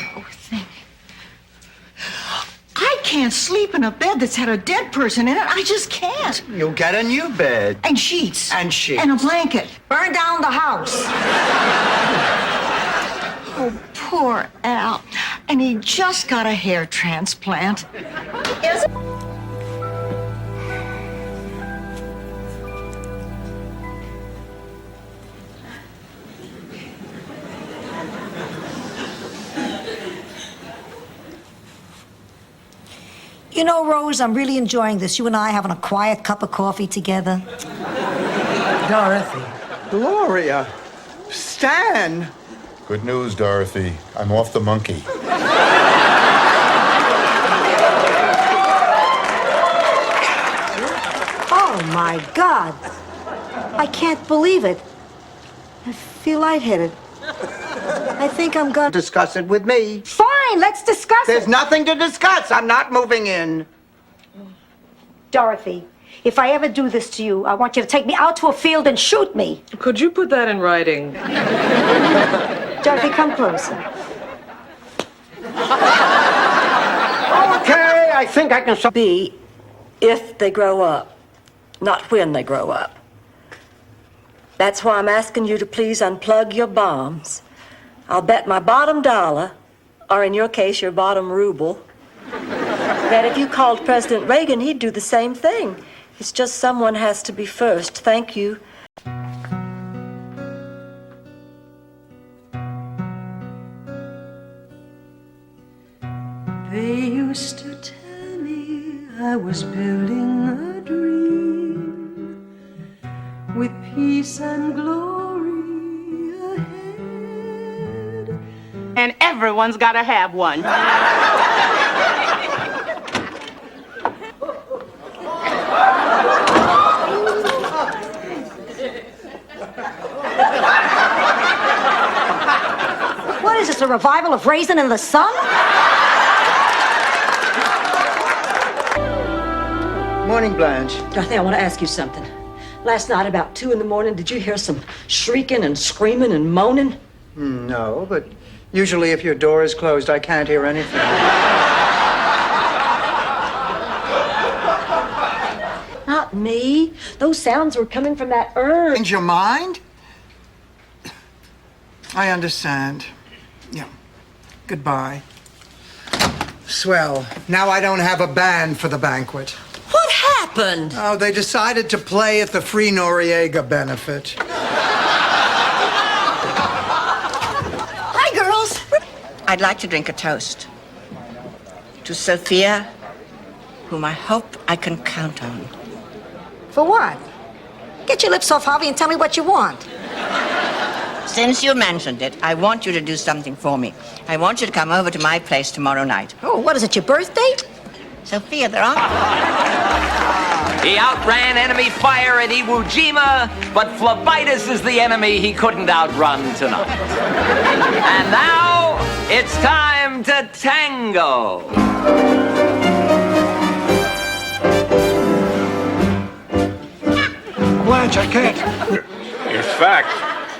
I can't sleep in a bed that's had a dead person in it. I just can't. You'll get a new bed. And sheets. And sheets. And a blanket. Burn down the house. Oh, poor Al. And he just got a hair transplant. Is it? You know, Rose, I'm really enjoying this. You and I having a quiet cup of coffee together. Dorothy. Gloria. Stan. Good news, Dorothy. I'm off the monkey. Oh, my God. I can't believe it. I feel lightheaded. I think I'm gonna... Discuss it with me. Fine, let's discuss There's it. nothing to discuss. I'm not moving in. Dorothy, if I ever do this to you, I want you to take me out to a field and shoot me. Could you put that in writing? Dorothy, come closer. Okay, I think I can be if they grow up, not when they grow up. That's why I'm asking you to please unplug your bombs. I'll bet my bottom dollar, or in your case, your bottom ruble, that if you called President Reagan, he'd do the same thing. It's just someone has to be first. Thank you. They used to tell me I was building a dream with peace and glory ahead. And everyone's got to have one. What is this, a revival of Raisin in the Sun? Morning, Blanche. Dorothy, I want to ask you something. Last night, about 2 a.m, did you hear some shrieking and screaming and moaning? No, but usually if your door is closed, I can't hear anything. Not me. Those sounds were coming from that urn. Change your mind? I understand. Yeah. Goodbye. Swell. Now I don't have a band for the banquet. What happened? Oh, they decided to play at the Free Noriega benefit. Hi, girls. I'd like to drink a toast to Sophia, whom I hope I can count on. For what? Get your lips off, Harvey, and tell me what you want. Since you mentioned it, I want you to do something for me. I want you to come over to my place tomorrow night. Oh, what is it, your birthday? Sophia, there are... He outran enemy fire at Iwo Jima, but phlebitis is the enemy he couldn't outrun tonight. And now, it's time to tango. Blanche, I can't. In fact,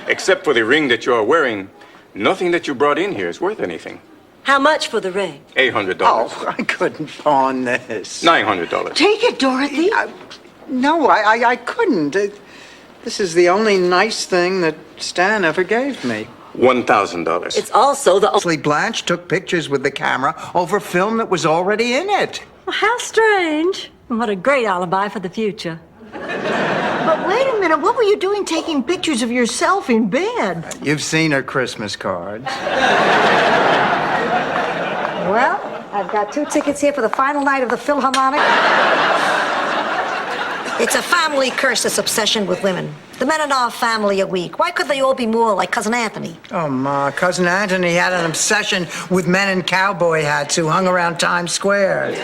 except for the ring that you're wearing, Nothing that you brought in here is worth anything. How much for the ring? $800. Oh, I couldn't pawn this. $900. Take it, Dorothy. No, I couldn't. This is the only nice thing that Stan ever gave me. $1,000. It's also the... Leslie Blanche took pictures with the camera over film that was already in it. Well, how strange. What a great alibi for the future. But wait a minute, what were you doing taking pictures of yourself in bed? You've seen her Christmas cards. Well, I've got 2 tickets here for the final night of the Philharmonic. It's a family curse, this obsession with women. The men in our family are weak. Why couldn't they all be more like Cousin Anthony? Oh, Ma, Cousin Anthony had an obsession with men in cowboy hats who hung around Times Square.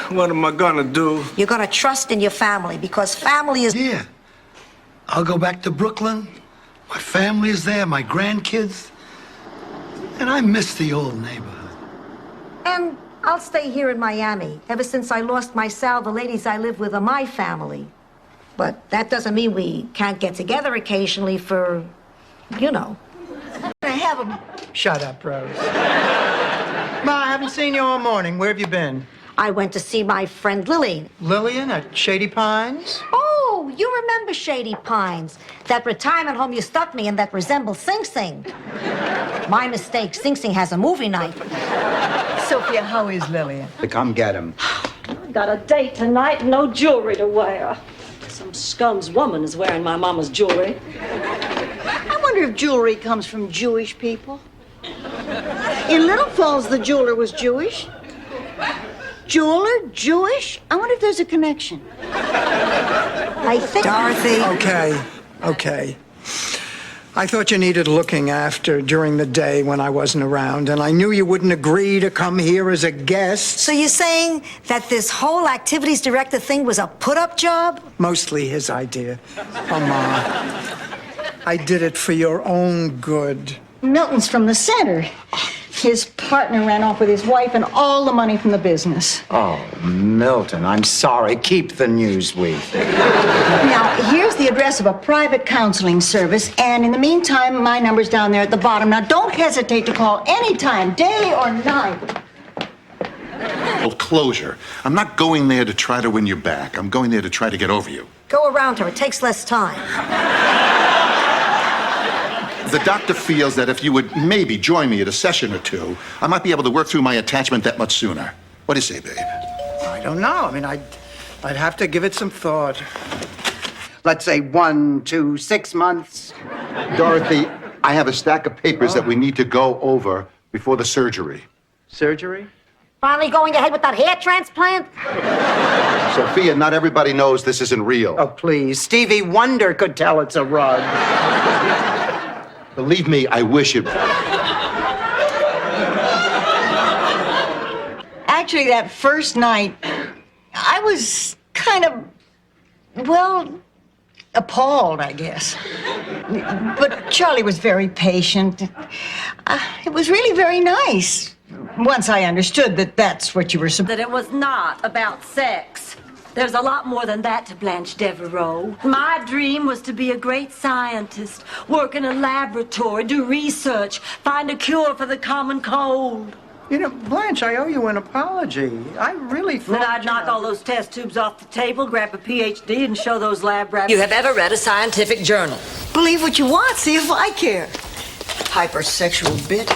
What am I gonna do? You're gonna trust in your family because family is... Yeah. I'll go back to Brooklyn. My family is there, my grandkids. And I miss the old neighborhood. And I'll stay here in Miami. Ever since I lost my Sal, the ladies I live with are my family. But that doesn't mean we can't get together occasionally for, you know. I have a... Shut up, Rose. Ma, I haven't seen you all morning. Where have you been? I went to see my friend Lily. Lillian at Shady Pines? Oh, you remember Shady Pines. That retirement home you stuck me in that resembles Sing Sing. My mistake, Sing Sing has a movie night. Sophia, how is Lillian? Come get him. I got a date tonight, no jewelry to wear. Some scum's woman is wearing my mama's jewelry. I wonder if jewelry comes from Jewish people. In Little Falls, the jeweler was Jewish. Jeweler, Jewish? I wonder if there's a connection. I think... Dorothy. Okay. I thought you needed looking after during the day when I wasn't around, and I knew you wouldn't agree to come here as a guest. So you're saying that this whole activities director thing was a put-up job? Mostly his idea. Oh, Ma, I did it for your own good. Milton's from the center. His partner ran off with his wife and all the money from the business. Oh, Milton, I'm sorry. Keep the Newsweek. Now, here's the address of a private counseling service, and in the meantime, my number's down there at the bottom. Now, don't hesitate to call anytime, day or night. Closure. I'm not going there to try to win you back. I'm going there to try to get over you. Go around her. It takes less time. The doctor feels that if you would maybe join me at a session or two, I might be able to work through my attachment that much sooner. What do you say, babe? I don't know. I mean, I'd have to give it some thought. Let's say 1 to 6 months. Dorothy, I have a stack of papers that we need to go over before the surgery. Surgery? Finally going ahead with that hair transplant? Sophia, not everybody knows this isn't real. Oh, please. Stevie Wonder could tell it's a rug. Believe me, I wish it. Actually, that first night, I was kind of, well, appalled, I guess. But Charlie was very patient. It was really very nice. Once I understood that that's what you were supposed That it was not about sex. There's a lot more than that to Blanche Devereaux. My dream was to be a great scientist, work in a laboratory, do research, find a cure for the common cold. You know, Blanche, I owe you an apology. I really thought... Then I'd knock all those test tubes off the table, grab a PhD, and show those lab rats. You have ever read a scientific journal? Believe what you want, see if I care. Hypersexual bitch.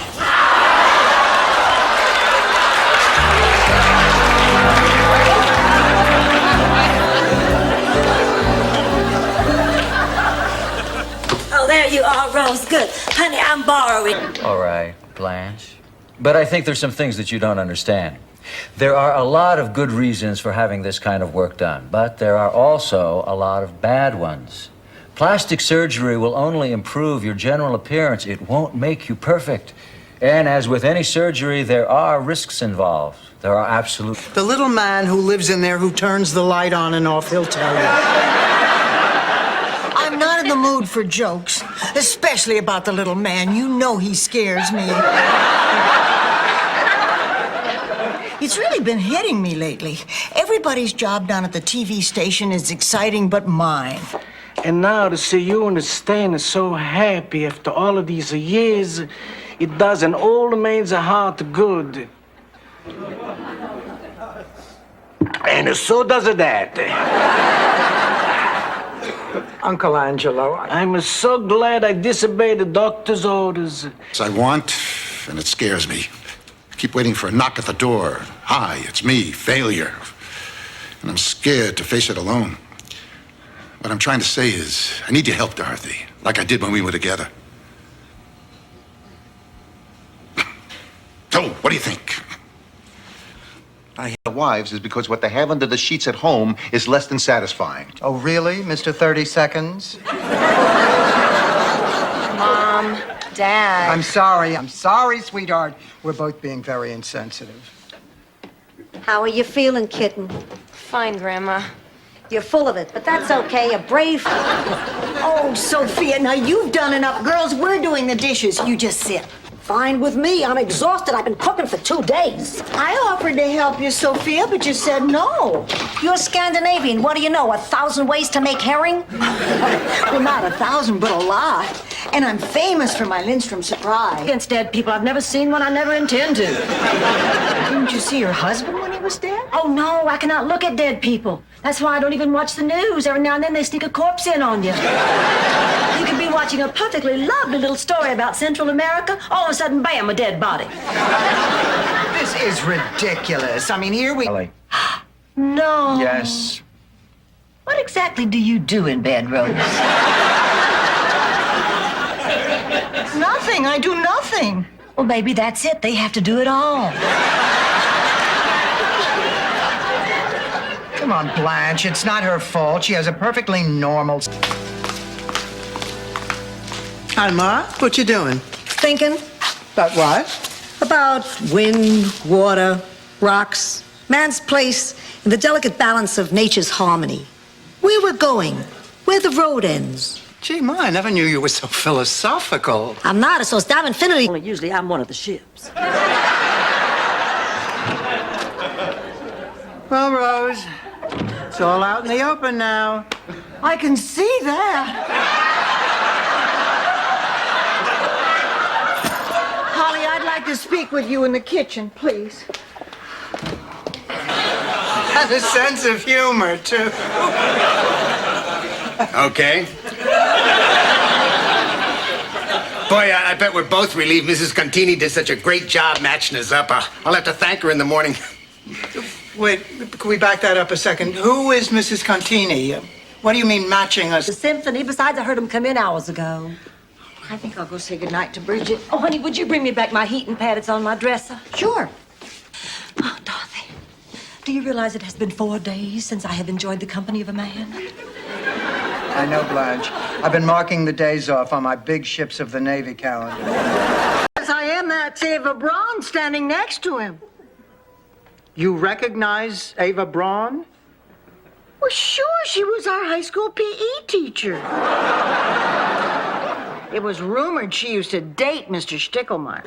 Oh, there you are, Rose. Good. Honey, I'm borrowing. All right, Blanche. But I think there's some things that you don't understand. There are a lot of good reasons for having this kind of work done, but there are also a lot of bad ones. Plastic surgery will only improve your general appearance. It won't make you perfect. And as with any surgery, there are risks involved. There are absolute... The little man who lives in there who turns the light on and off, he'll tell you. I'm not in the mood for jokes, especially about the little man. You know he scares me. It's really been hitting me lately. Everybody's job down at the TV station is exciting but mine. And now to see you and Stan is so happy after all of these years, it does an old man's heart good. And so does that. Uncle Angelo, I'm so glad I disobeyed the doctor's orders. I want, and it scares me. I keep waiting for a knock at the door. Hi, it's me, failure. And I'm scared to face it alone. What I'm trying to say is, I need your help, Dorothy, like I did when we were together. So, what do you think? I have wives is because what they have under the sheets at home is less than satisfying. Oh, really, Mr. 30 Seconds? Mom, Dad. I'm sorry, sweetheart. We're both being very insensitive. How are you feeling, kitten? Fine, Grandma. You're full of it, but that's okay. A brave... Oh, Sophia, now you've done enough. Girls, we're doing the dishes. You just sit. Fine with me. I'm exhausted. I've been cooking for 2 days. I offered to help you, Sophia, but you said no. You're Scandinavian. What do you know? 1,000 ways to make herring? Well, not 1,000, but a lot. And I'm famous for my Lindstrom surprise. Against dead people. I've never seen one. I never intend to. Didn't you see your husband when he was dead? Oh, no. I cannot look at dead people. That's why I don't even watch the news. Every now and then they sneak a corpse in on you. You could be watching a perfectly lovely little story about Central America. All of a sudden, bam, a dead body. This is ridiculous. I mean, here we... No. Yes. What exactly do you do in bed, Rose? Nothing. I do nothing. Well, maybe that's it. They have to do it all. Come on, Blanche. It's not her fault. She has a perfectly normal... Hi, Ma. What you doing? Thinking About what? about wind, water, rocks, man's place in the delicate balance of nature's harmony. Where we're going, where the road ends. Gee, Ma, I never knew you were so philosophical. I'm not, so it's down infinity. Only usually I'm one of the ships. Well, Rose, it's all out in the open now. I can see that. Holly, I'd like to speak with you in the kitchen, please. And a sense of humor, too. Okay. Boy, I bet we're both relieved Mrs. Contini did such a great job matching us up. I'll have to thank her in the morning. Wait, can we back that up a second? Who is Mrs. Contini? What do you mean matching us? The symphony. Besides, I heard him come in hours ago. I think I'll go say goodnight to Bridget. Oh, honey, would you bring me back my heating pad? It's on my dresser. Sure. Oh, Dorothy, do you realize it has been 4 days since I have enjoyed the company of a man? I know, Blanche. I've been marking the days off on my big ships of the Navy calendar. Yes, I am that Ava Braun standing next to him. You recognize Ava Braun? Well, sure, she was our high school PE teacher. It was rumored she used to date Mr. Stickelmeyer.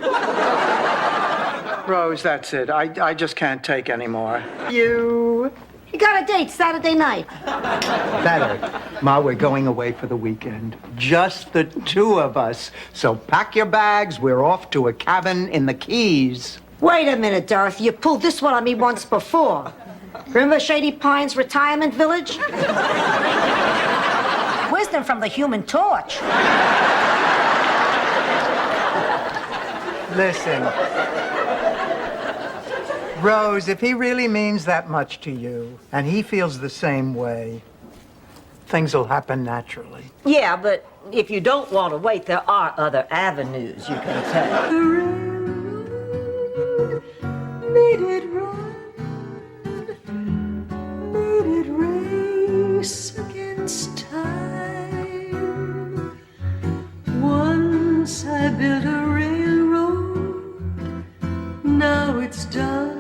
Rose, that's it. I just can't take anymore. You got a date Saturday night. better. Ma, we're going away for the weekend. Just the two of us. So pack your bags. We're off to a cabin in the Keys. Wait a minute, Dorothy. You pulled this one on me once before. Remember Shady Pines Retirement Village? Wisdom from the Human Torch. Listen. Rose, if he really means that much to you, and he feels the same way, things will happen naturally. Yeah, but if you don't want to wait, there are other avenues you can take. Made it run, made it race against time. Once I built a railroad, now it's done.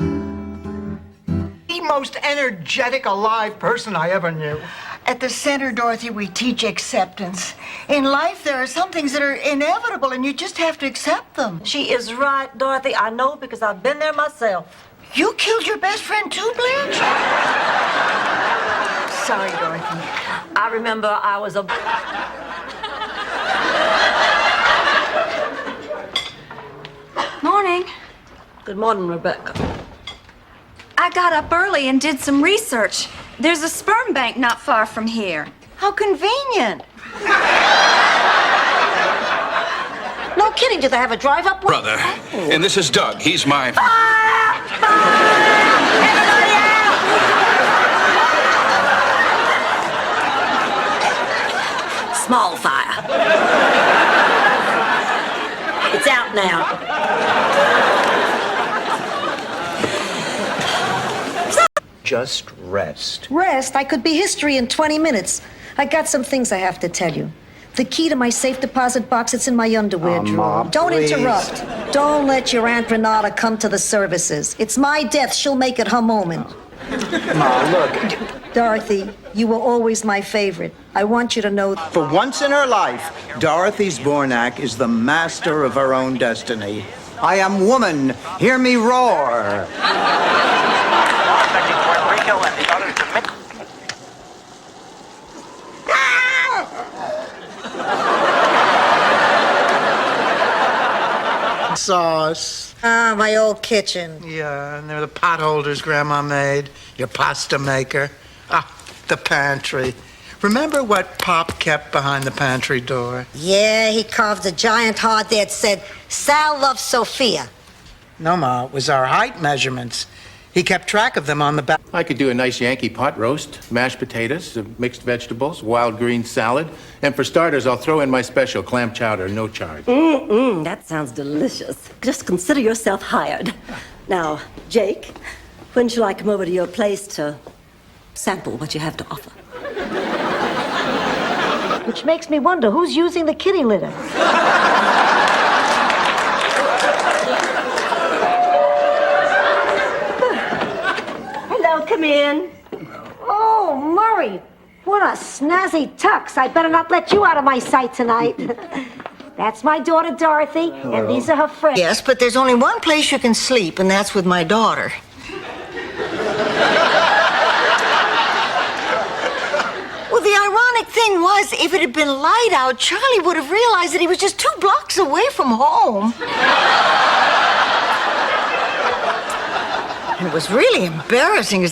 The most energetic, alive person I ever knew. At the center, Dorothy, we teach acceptance. In life, there are some things that are inevitable, and you just have to accept them. She is right, Dorothy. I know because I've been there myself. You killed your best friend too, Blanche? sorry, Dorothy. I remember I was a... Morning. Good morning, Rebecca. I got up early and did some research. There's a sperm bank not far from here. How convenient. No kidding, do they have a drive-up? Brother, and this is Doug. He's my... Small fire. It's out now. Just rest. Rest? I could be history in 20 minutes. I got some things I have to tell you. The key to my safe deposit box, it's in my underwear drawer. Ma, Don't please. interrupt. Don't let your Aunt Renata come to the services. It's my death. She'll make it her moment. Ma, look. Dorothy, you were always my favorite. I want you to know... For once in her life, Dorothy Zbornak is the master of her own destiny. I am woman. Hear me roar. Sauce. Ah, my old kitchen. Yeah, and there are the pot holders Grandma made, your pasta maker. Ah, the pantry. Remember what Pop kept behind the pantry door? Yeah, he carved a giant heart that said, Sal loves Sophia. No, Ma, it was our height measurements. He kept track of them on the back. I could do a nice Yankee pot roast, mashed potatoes, mixed vegetables, wild green salad, and for starters, I'll throw in my special clam chowder, no charge. That sounds delicious. Just consider yourself hired. Now, Jake, when shall I come over to your place to sample what you have to offer? Which makes me wonder, who's using the kitty litter? Hello, come in. Oh, Murray, what a snazzy tux. I better not let you out of my sight tonight. That's my daughter, Dorothy, and these are her friends. Yes, but there's only one place you can sleep, and that's with my daughter. Well, the ironic thing was, if it had been light out, Charlie would have realized that he was just 2 blocks away from home. And it was really embarrassing.